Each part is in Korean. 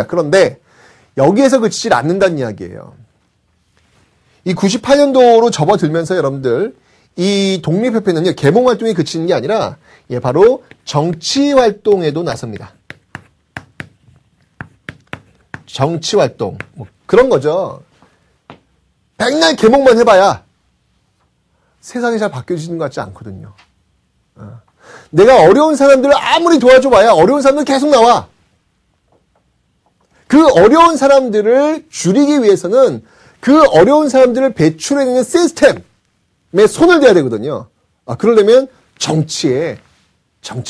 그런데 여기에서 그치질 않는다는 이야기예요. 이 98년도로 접어들면서 여러분들 이 독립협회는요, 계몽활동에 그치는 게 아니라 바로 정치활동에도 나섭니다. 정치활동 뭐 그런 거죠. 맨날 계몽만 해봐야 세상이 잘 바뀌어지는 것 같지 않거든요. 내가 어려운 사람들을 아무리 도와줘봐야 어려운 사람들 계속 나와. 그 어려운 사람들을 줄이기 위해서는 그 어려운 사람들을 배출해내는 시스템에 손을 대야 되거든요. 그러려면 정치에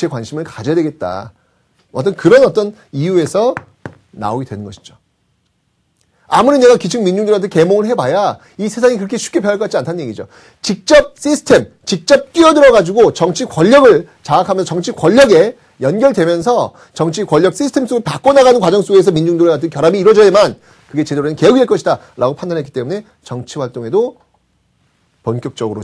관심을 가져야 되겠다. 그런 이유에서 나오게 되는 것이죠. 아무리 내가 기층 민중들한테 계몽을 해봐야 이 세상이 그렇게 쉽게 변할 것 같지 않다는 얘기죠. 직접 직접 뛰어들어가지고 정치 권력을 장악하면서 정치 권력에 연결되면서 정치 권력 시스템 속을 바꿔나가는 과정 속에서 민중들과 같은 결합이 이루어져야만 그게 제대로 된 개혁이 될 것이다 라고 판단했기 때문에 정치활동에도 본격적으로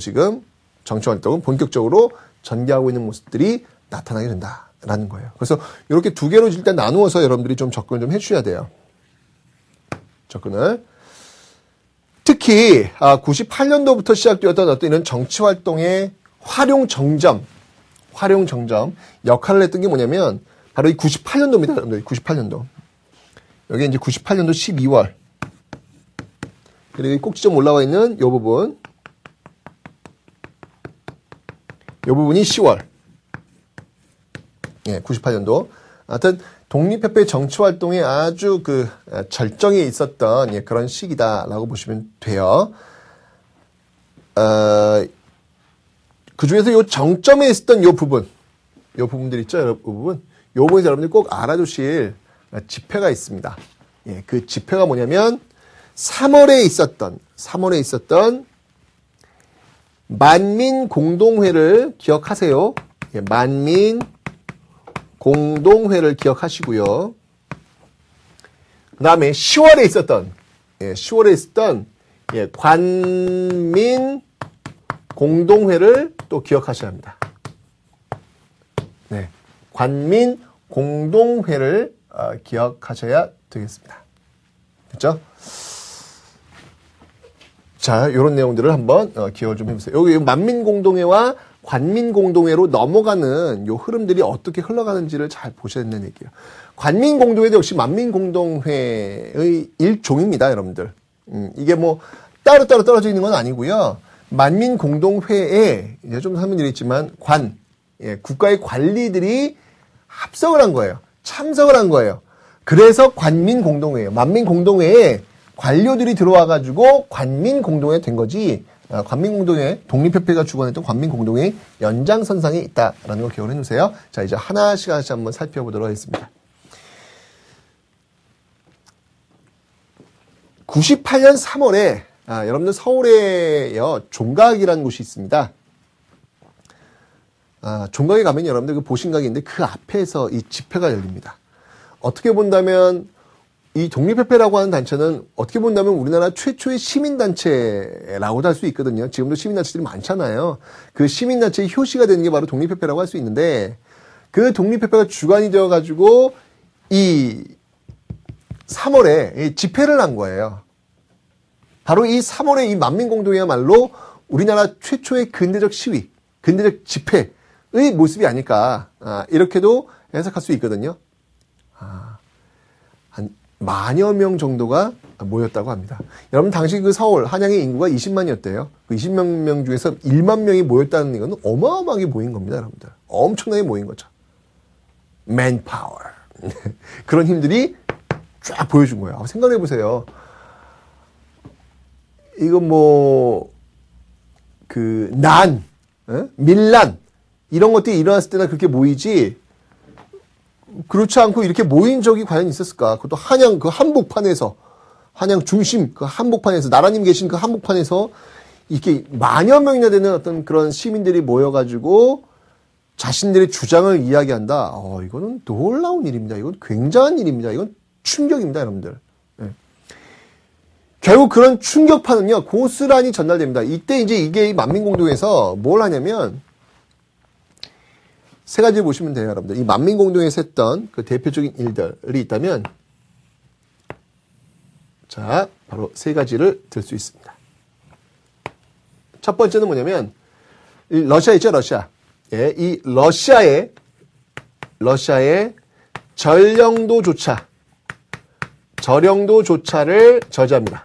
전개하고 있는 모습들이 나타나게 된다라는 거예요. 그래서 이렇게 두 개로 일단 나누어서 여러분들이 좀 접근을 좀 해주셔야 돼요. 접근을. 특히 98년도부터 시작되었던 이런 정치활동의 활용 정점 역할을 했던 게 뭐냐면 바로 이 98년도입니다. 여러분들 98년도. 여기 이제 98년도 12월. 그리고 꼭지점 올라와 있는 이 부분. 이 부분이 10월. 98년도. 하여튼 독립협회 정치활동에 아주 절정에 있었던 그런 시기다라고 보시면 돼요. 그 중에서 이 정점에 있었던 이 부분들 있죠, 여러분. 이 부분에서 여러분들이 꼭 알아두실 집회가 있습니다. 그 집회가 뭐냐면 3월에 있었던 만민공동회를 기억하세요. 만민공동회를 기억하시고요. 그 다음에 10월에 있었던 관민공동회를 또 기억하셔야 합니다. 네, 관민공동회를 기억하셔야 되겠습니다. 됐죠? 자, 이런 내용들을 한번 기억을 좀 해보세요. 여기 만민공동회와 관민공동회로 넘어가는 요 흐름들이 어떻게 흘러가는지를 잘 보셔야 된다는 얘기예요. 관민공동회도 역시 만민공동회의 일종입니다, 여러분들. 이게 뭐 따로따로 떨어져 있는 건 아니고요. 만민공동회에 이제 좀 설명드렸지만 국가의 관리들이 합성을 한 거예요. 참석을 한 거예요. 그래서 관민공동회예요. 만민공동회에 관료들이 들어와가지고 관민공동회 된 거지. 관민공동회, 독립협회가 주관했던 관민공동회 연장선상에 있다라는 걸 기억을 해주세요. 자, 이제 하나씩 한번 살펴보도록 하겠습니다. 98년 3월에 여러분들 서울에요 종각이라는 곳이 있습니다. 종각에 가면 여러분들 그 보신각이 있는데 그 앞에서 이 집회가 열립니다. 어떻게 본다면 이 독립협회라고 하는 단체는 어떻게 본다면 우리나라 최초의 시민단체라고도 할 수 있거든요. 지금도 시민단체들이 많잖아요. 그 시민단체의 효시가 되는 게 바로 독립협회라고 할 수 있는데 그 독립협회가 주관이 되어가지고 이 3월에 집회를 한 거예요. 바로 이 3월에 이 만민공동회야말로 우리나라 최초의 근대적 시위, 근대적 집회의 모습이 아닐까 이렇게도 해석할 수 있거든요. 한 만여 명 정도가 모였다고 합니다. 여러분 당시 그 서울 한양의 인구가 20만이었대요. 그 20만 명 중에서 1만 명이 모였다는 이거는 어마어마하게 모인 겁니다, 여러분들. 엄청나게 모인 거죠. 맨파워. 그런 힘들이 쫙 보여준 거예요. 생각해 보세요. 이거 밀란 이런 것들이 일어났을 때나 그렇게 모이지. 그렇지 않고 이렇게 모인 적이 과연 있었을까? 그것도 한양 그 한복판에서, 한양 중심 그 한복판에서, 나라님 계신 그 한복판에서 이렇게 만여 명이나 되는 어떤 그런 시민들이 모여가지고 자신들의 주장을 이야기한다. 이거는 놀라운 일입니다. 이건 굉장한 일입니다. 이건 충격입니다, 여러분들. 네. 결국 그런 충격파는요, 고스란히 전달됩니다. 이때 이제 이게 만민공동회에서 뭘 하냐면, 세 가지 보시면 돼요, 여러분들. 이 만민공동회에서 했던 그 대표적인 일들이 있다면, 자, 바로 세 가지를 들 수 있습니다. 첫 번째는 뭐냐면, 이 러시아 있죠, 러시아. 예, 이 러시아의 저령도조차를 저지합니다.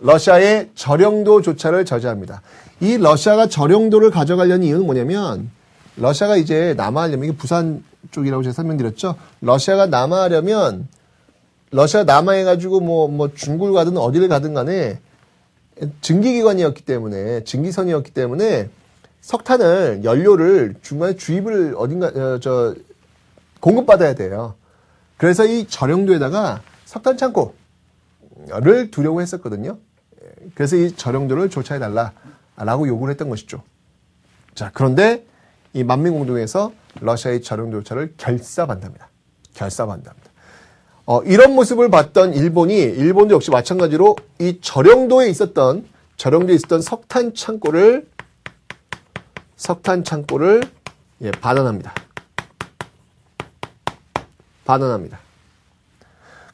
러시아의 저령도조차를 저지합니다. 이 러시아가 저령도를 가져가려는 이유는 뭐냐면, 러시아가 이제 남하하려면, 이게 부산 쪽이라고 제가 설명드렸죠? 러시아가 남하하려면, 러시아 남하해가지고 뭐 중국을 가든 어디를 가든 간에 증기기관이었기 때문에, 증기선이었기 때문에 석탄을, 연료를 중간에 주입을 어딘가, 공급받아야 돼요. 그래서 이 저령도에다가 석탄 창고를 두려고 했었거든요. 그래서 이 저령도를 조차해달라라고 요구를 했던 것이죠. 자, 그런데 이 만민공동에서 러시아의 저령도 조차를 결사반대합니다. 이런 모습을 봤던 일본도 역시 마찬가지로 이 저령도에 있었던 석탄 창고를 반환합니다.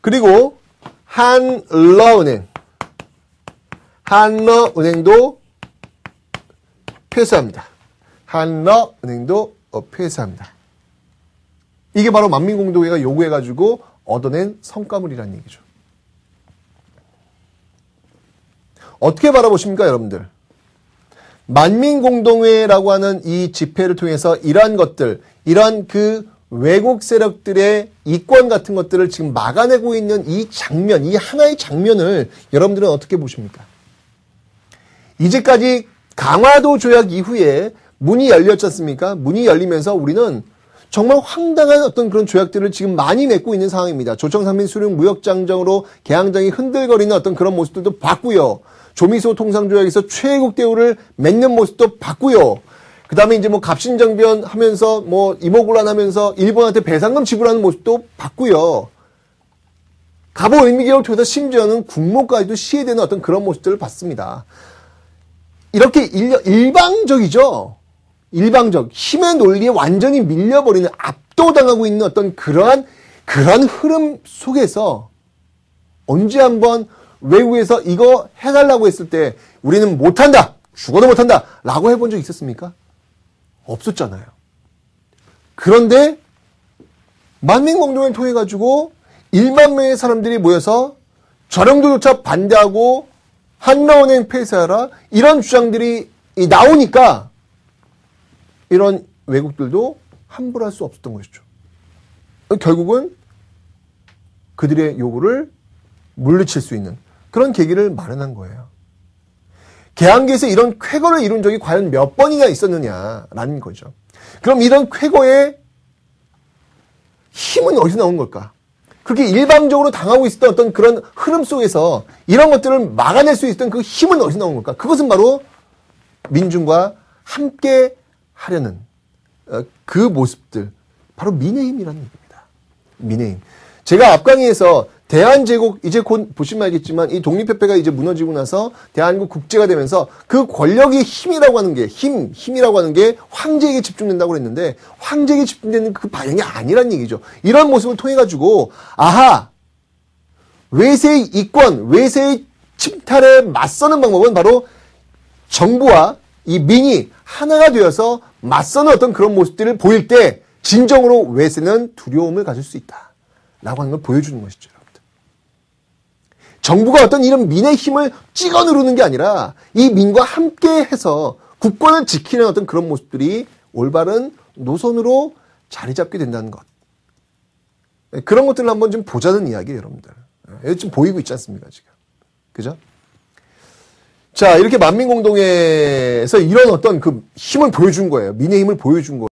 그리고 한러은행도 폐쇄합니다. 이게 바로 만민공동회가 요구해가지고 얻어낸 성과물이라는 얘기죠. 어떻게 바라보십니까, 여러분들? 만민공동회라고 하는 이 집회를 통해서 이러한 것들, 이러한 그 외국 세력들의 이권 같은 것들을 지금 막아내고 있는 이 장면, 이 하나의 장면을 여러분들은 어떻게 보십니까? 이제까지 강화도 조약 이후에 문이 열렸지 않습니까? 문이 열리면서 우리는 정말 황당한 어떤 그런 조약들을 지금 많이 맺고 있는 상황입니다. 조청산민 수륙 무역장정으로 개항장이 흔들거리는 어떤 그런 모습들도 봤고요. 조미소 통상조약에서 최애국 대우를 맺는 모습도 봤고요. 그 다음에 이제 뭐 갑신정변 하면서 뭐 이모군란 하면서 일본한테 배상금 지불하는 모습도 봤고요. 갑오 을미개혁을 통해서 심지어는 국모까지도 시해되는 어떤 그런 모습들을 봤습니다. 이렇게 일방적이죠. 힘의 논리에 완전히 밀려버리는, 압도당하고 있는 어떤 그러한 흐름 속에서 언제 한번 외국에서 이거 해달라고 했을 때 우리는 못한다, 죽어도 못한다 라고 해본 적 있었습니까? 없었잖아요. 그런데 만민공동회를 통해 가지고 1만 명의 사람들이 모여서 저령도조차 반대하고 한러은행 폐쇄하라, 이런 주장들이 나오니까 이런 외국들도 함부로 할 수 없었던 것이죠. 결국은 그들의 요구를 물리칠 수 있는 그런 계기를 마련한 거예요. 개항기에서 이런 쾌거를 이룬 적이 과연 몇 번이나 있었느냐라는 거죠. 그럼 이런 쾌거의 힘은 어디서 나온 걸까? 그렇게 일방적으로 당하고 있었던 어떤 그런 흐름 속에서 이런 것들을 막아낼 수 있었던 그 힘은 어디서 나온 걸까? 그것은 바로 민중과 함께 하려는 그 모습들, 바로 민의 힘이라는 얘기입니다. 민의 힘. 제가 앞 강의에서 대한제국, 이제 곧 보시면 알겠지만 이 독립협회가 이제 무너지고 나서 대한민국 국제가 되면서 그 권력의 힘이라고 하는 게, 힘이라고 하는 게 황제에게 집중된다고 그랬는데 황제에게 집중되는 그 방향이 아니란 얘기죠. 이런 모습을 통해가지고, 아하! 외세의 이권, 외세의 침탈에 맞서는 방법은 바로 정부와 이 민이 하나가 되어서 맞서는 어떤 그런 모습들을 보일 때 진정으로 외세는 두려움을 가질 수 있다 라고 하는 걸 보여주는 것이죠. 여러분들. 정부가 어떤 이런 민의 힘을 찍어 누르는 게 아니라 이 민과 함께 해서 국권을 지키는 어떤 그런 모습들이 올바른 노선으로 자리 잡게 된다는 것. 그런 것들을 한번 좀 보자는 이야기예요, 여러분들. 여기 지금 보이고 있지 않습니까, 지금. 그죠? 자, 이렇게 만민공동회에서 이런 어떤 그 힘을 보여준 거예요. 민의 힘을 보여준 거예요.